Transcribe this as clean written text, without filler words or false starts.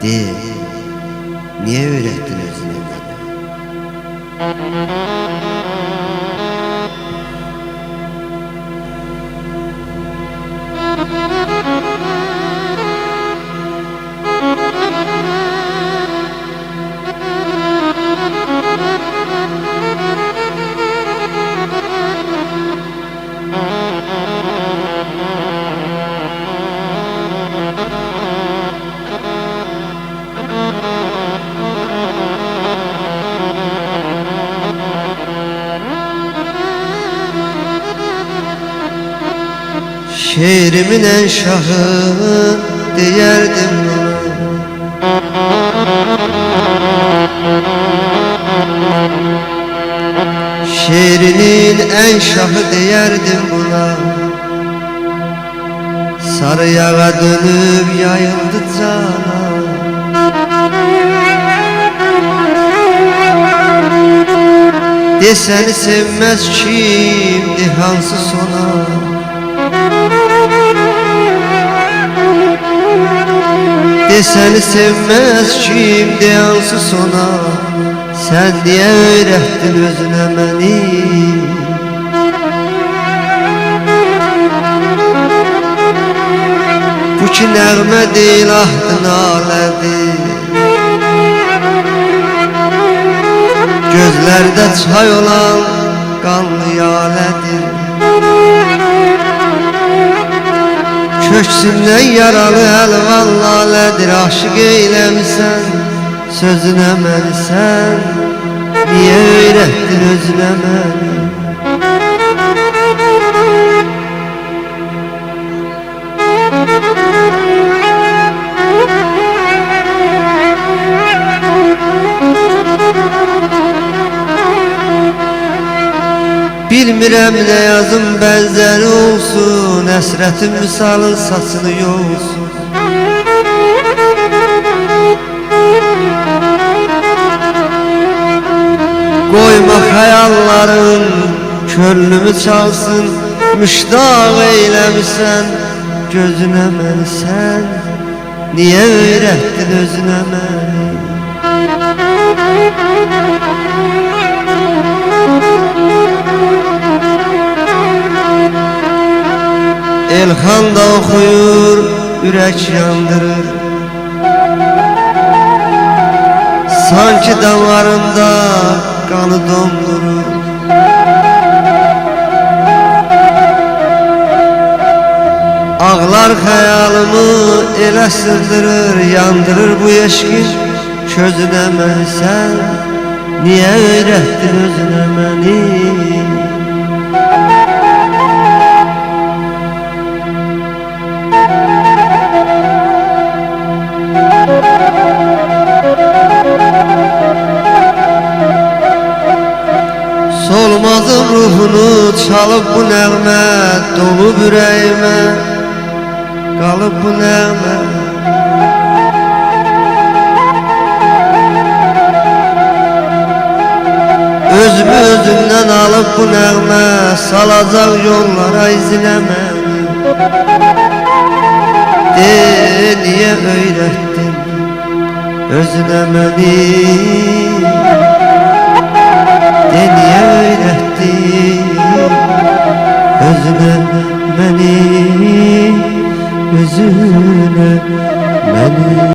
De, niye öğrettin özüne beni? Şehrimin en şahı diyerdim buna. Şehrinin en şahı diyerdim buna. Sarıyağa dönüp yayıldı cana. De seni sevmez kimdi hansı sona? De seni sevmez kimdi hansı sona? Sen diye öğrettin özüne beni. Bu ki nəğmə deyil, ahdı nalədir. Gözlərdə çay olan qanlı yalədir. Köksündən yaralı əlvan lalədir. Aşıq eyləmisən sözünə məni sən. Niyə öyrətdin özünə məni? Bilmirəm nə yazım bənzəri olsun, əsrətin misalın saçını yolsun. Qoyma xəyalların könlümü çalsın, müştaq eyləmisən gözünə məni sən. Niyə öyrətdin özünə məni? Elxan da oxuyur, ürək yandırır. Sanki damarında qanı dondurur. Ağlar xəyalımı elə sırdırır, yandırır bu eşqin közünə məni sən. Niyə öyrətdin özünə məni? Solmazım ruhunu çalıb bu nəğmə, dolub ürəyimə qalıb bu nəğmə. Özümü özümdən alıb bu nəğmə, salacaq yollara izinəmə. De, niyə öyrətdin özünə məni? De, niyə öyrətdin özünə məni? Özünə məni.